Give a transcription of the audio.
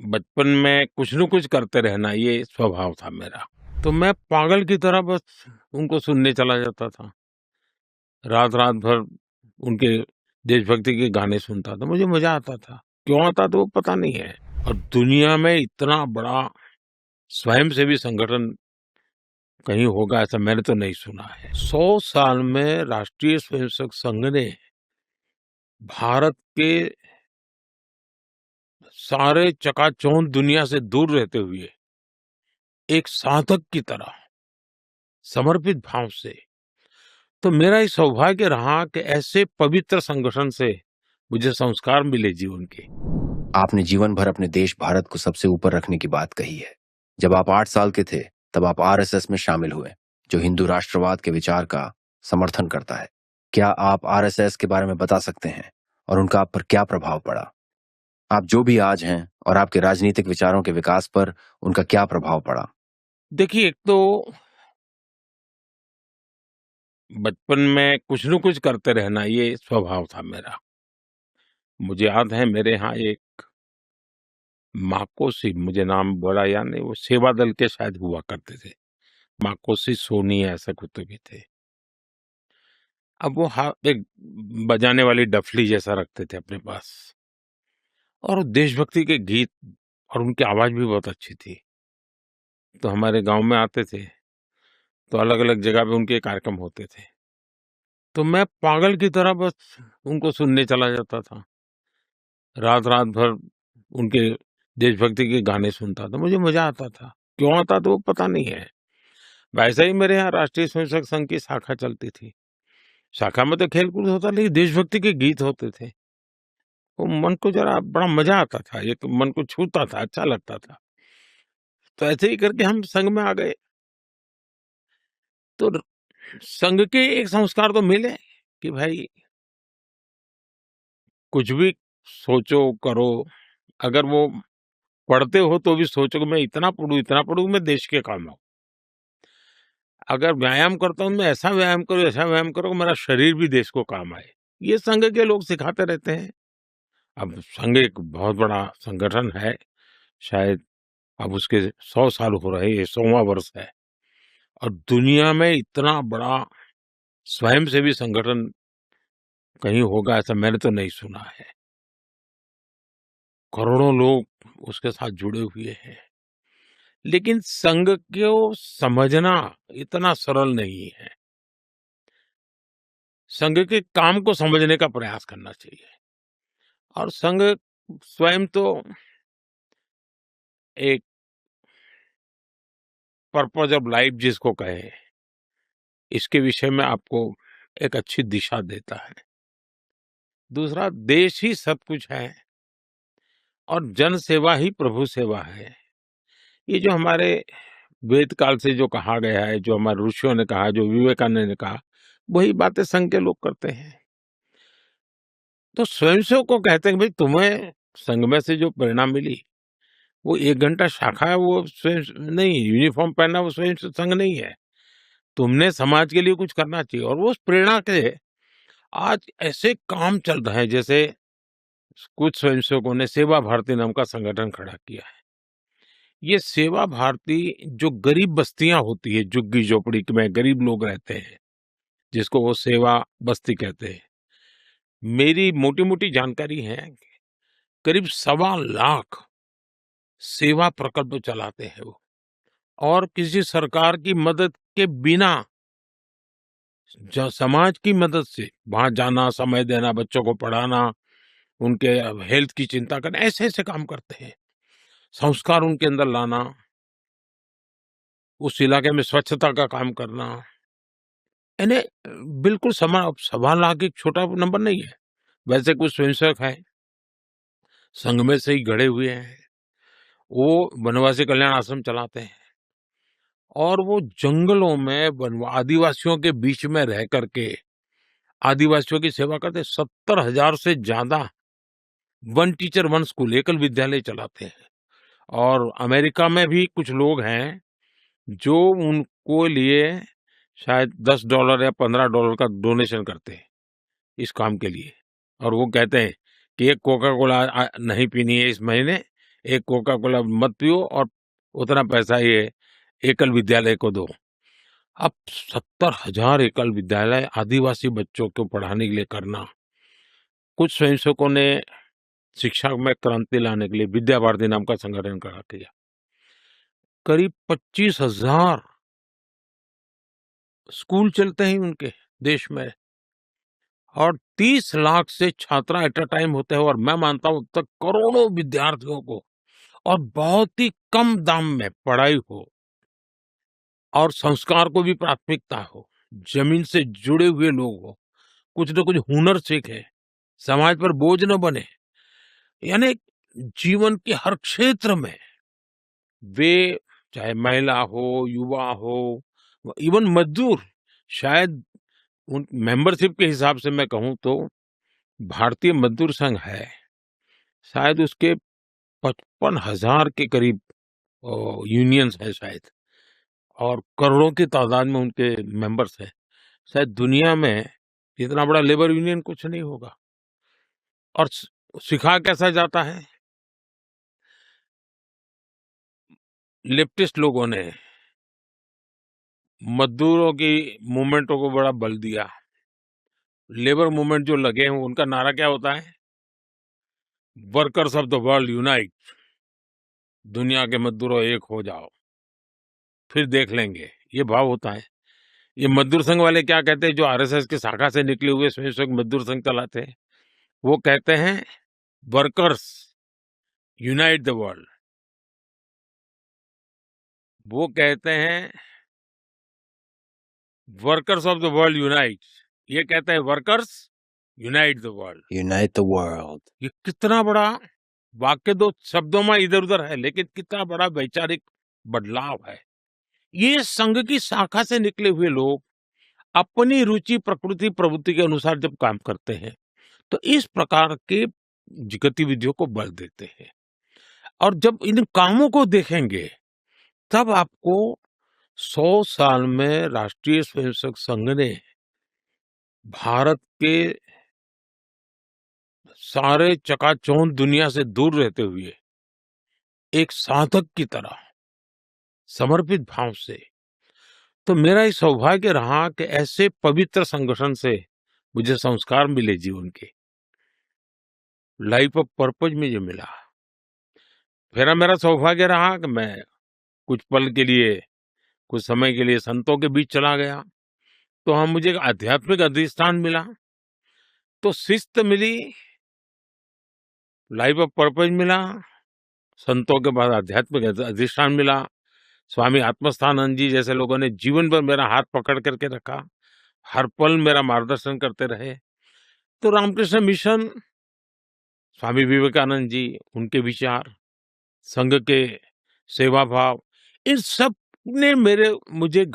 बचपन में कुछ न कुछ करते रहना ये स्वभाव था मेरा। तो मैं पागल की तरह बस उनको सुनने चला जाता था। रात-रात भर उनके देशभक्ति के गाने सुनता था, मुझे मज़ा आता था। क्यों आता था वो पता नहीं है। और दुनिया में इतना बड़ा स्वयंसेवी संगठन कहीं होगा ऐसा मैंने तो नहीं सुना है। 100 साल में राष्ट्रीय स्वयंसेवक संघ ने भारत के सारे चकाचौंध दुनिया से दूर रहते हुए एक साधक की तरह समर्पित भाव से, तो मेरा ये सौभाग्य रहा कि ऐसे पवित्र संगठन से मुझे संस्कार मिले जीवन के। आपने जीवन भर अपने देश भारत को सबसे ऊपर रखने की बात कही है। जब आप 8 साल के थे तब आप आरएसएस में शामिल हुए, जो हिंदू राष्ट्रवाद के विचार का समर्थन करता है। क्या आप आरएसएस के बारे में बता सकते हैं और उनका आप पर क्या प्रभाव पड़ा? आप जो भी आज हैं और आपके राजनीतिक विचारों के विकास पर उनका क्या प्रभाव पड़ा? देखिए, एक तो बचपन में कुछ न कुछ करते रहना ये स्वभाव था मेरा। मुझे याद है मेरे यहाँ एक माकोसी, मुझे नाम बड़ा याद नहीं, वो सेवा दल के शायद हुआ करते थे। माकोसी सोनी ऐसा कुछ तो भी थे। अब वो एक बजाने वाली डफली जैसा रखते थे अपने पास और देशभक्ति के गीत और उनकी आवाज भी बहुत अच्छी थी। तो हमारे गांव में आते थे, तो अलग-अलग जगह पे उनके कार्यक्रम होते थे। तो मैं पागल की तरह बस उनको सुनने चला जाता था। रात-रात भर उनके देशभक्ति के गाने सुनता था, मुझे मज़ा आता था। क्यों आता था वो पता नहीं है। वैसे ही मेरे यहाँ राष्ट्रीय स्वयंसेवक संघ की शाखा चलती थी। शाखा में तो खेल-कूद होता, लेकिन देशभक्ति के गीत होते थे। वो मन को ज़रा बड़ा मज़ा आता था, एक मन को छूता था, अच्छा लगता था। तो ऐसे ही करके हम संघ में आ गए। तो संघ के एक संस्कार तो मिले कि भाई कुछ भी सोचो, करो, अगर वो पढ़ते हो तो भी सोचो कि मैं इतना पढूँ मैं देश के काम आऊँ। अगर व्यायाम करता हूँ, मैं ऐसा व्यायाम करो कि मेरा शरीर भी देश को काम आए। ये संघ के लोग सिखाते रहते हैं। अब संघ एक बहुत बड़ा संगठन है, शायद अब उसके 100 साल हो रहे हैं, ये 100वाँ वर्ष है। और दुनिया में इतना बड़ा स्वयंसेवी संगठन कहीं होगा ऐसा मैंने तो नहीं सुना है। करोड़ों लोग उसके साथ जुड़े हुए हैं। लेकिन संघ को समझना इतना सरल नहीं है। संघ के काम को समझने का प्रयास करना चाहिए। और संघ स्वयं तो एक पर्पज ऑफ लाइफ जिसको कहे, इसके विषय में आपको एक अच्छी दिशा देता है। दूसरा, देश ही सब कुछ है और जन सेवा ही प्रभु सेवा है। ये जो हमारे वेद काल से जो कहा गया है, जो हमारे ऋषियों ने कहा, जो विवेकानंद ने कहा, वही बातें संघ के लोग करते हैं। तो स्वयंसेवक को कहते हैं कि भाई तुम्हें संघ में से जो प्रेरणा मिली, वो 1 घंटा शाखा है, वो स्वयं नहीं, यूनिफॉर्म पहनना वो स्वयं से संघ नहीं है। तुमने समाज के लिए कुछ करना चाहिए और वो उस प्रेरणा के आज ऐसे काम चल रहे हैं, जैसे कुछ स्वयंसेवकों ने सेवा भारती नाम का संगठन खड़ा किया है। ये सेवा भारती जो गरीब बस्तियां होती है, झुग्गी-झोपड़ी में गरीब लोग रहते हैं, जिसको वो सेवा बस्ती कहते हैं। मेरी मोटी-मोटी जानकारी है, करीब 1.25 लाख सेवा प्रकल्प चलाते हैं वो और किसी सरकार की मदद के बिना समाज की मदद से वहां जाना, समय देना, बच्चों को पढ़ाना, उनके हेल्थ की चिंता करना, ऐसे ऐसे काम करते हैं। संस्कार उनके अंदर लाना, उस इलाके में स्वच्छता का काम करना, यानी बिल्कुल 1.25 लाख एक छोटा नंबर नहीं है। वैसे कुछ स्वयंसेवक हैं, संघ में से ही गढ़े हुए हैं, वो वनवासी कल्याण आश्रम चलाते हैं और वो जंगलों में आदिवासियों के बीच में रह करके आदिवासियों की सेवा करते। 70,000 से ज्यादा वन टीचर वन स्कूल, एकल विद्यालय चलाते हैं। और अमेरिका में भी कुछ लोग हैं जो उनको लिए शायद $10 या $15 का डोनेशन करते हैं इस काम के लिए। और वो कहते हैं कि एक कोका कोला नहीं पीनी है इस महीने, एक कोका कोला मत पियो और उतना पैसा ये एकल विद्यालय को दो। अब 70,000 एकल विद्यालय आदिवासी बच्चों को पढ़ाने के लिए करना, कुछ स्वयंसेवकों ने शिक्षा में क्रांति लाने के लिए विद्या भारती नाम का संगठन खड़ा किया। करीब 25,000 स्कूल चलते हैं उनके देश में और 30 लाख से छात्रा एट अ टाइम होते हैं और मैं मानता हूं तक करोड़ों विद्यार्थियों को और बहुत ही कम दाम में पढ़ाई हो और संस्कार को भी प्राथमिकता हो, जमीन से जुड़े हुए लोग हो, कुछ न कुछ हुनर सीखे, समाज पर बोझ न बने, यानी जीवन के हर क्षेत्र में वे, चाहे महिला हो, युवा हो, इवन मजदूर, शायद उन मेंबरशिप के हिसाब से मैं कहूं तो भारतीय मजदूर संघ है, शायद उसके 55,000 के करीब यूनियंस है शायद, और करोड़ों की तादाद में उनके मेंबर्स हैं। शायद दुनिया में इतना बड़ा लेबर यूनियन कुछ नहीं होगा। और सिखा कैसा जाता है? लेफ्टिस्ट लोगों ने मजदूरों की मूवमेंटों को बड़ा बल दिया। लेबर मूवमेंट जो लगे हैं उनका नारा क्या होता है? Workers of the world unite, दुनिया के मजदूरों एक हो जाओ, फिर देख लेंगे, ये भाव होता है। ये मजदूर संघ वाले क्या कहते हैं, जो आरएसएस की शाखा से निकले हुए स्वयंसेवक मजदूर संघ चलाते हैं, वो कहते हैं वर्कर्स यूनाइट द वर्ल्ड। वो कहते हैं workers of the world unite, ये कहते हैं workers unite the world. Unite the world. ये कितना बड़ा वाक्य, दो शब्दों में इधर उधर है, लेकिन कितना बड़ा वैचारिक बदलाव है। ये संघ की शाखा से निकले हुए लोग अपनी रुचि, प्रकृति, प्रवृत्ति के अनुसार जब काम करते हैं तो इस प्रकार के गतिविधियों को बल देते हैं। और जब इन कामों को देखेंगे तब आपको 100 साल में राष्ट्रीय स्वयंसेवक संघ ने भारत के सारे चकाचौंध दुनिया से दूर रहते हुए एक साधक की तरह समर्पित भाव से, तो मेरा ये सौभाग्य रहा कि ऐसे पवित्र संगठन से मुझे संस्कार मिले जीवन के, लाइफ ऑफ पर्पज में जो मिला। फिर मेरा सौभाग्य रहा कि मैं कुछ पल के लिए, कुछ समय के लिए संतों के बीच चला गया, तो हम मुझे एक आध्यात्मिक अधिष्ठान मिला, तो शिस्त मिली, लाइफ ऑफ पर्पज मिला, संतों के बाद आध्यात्मिक अधिष्ठान मिला। स्वामी आत्मस्थानंद जी जैसे लोगों ने जीवन भर मेरा हाथ पकड़ करके रखा, हर पल मेरा मार्गदर्शन करते रहे। तो रामकृष्ण मिशन, स्वामी विवेकानंद जी, उनके विचार, संघ के सेवा भाव, इन सब ने मुझे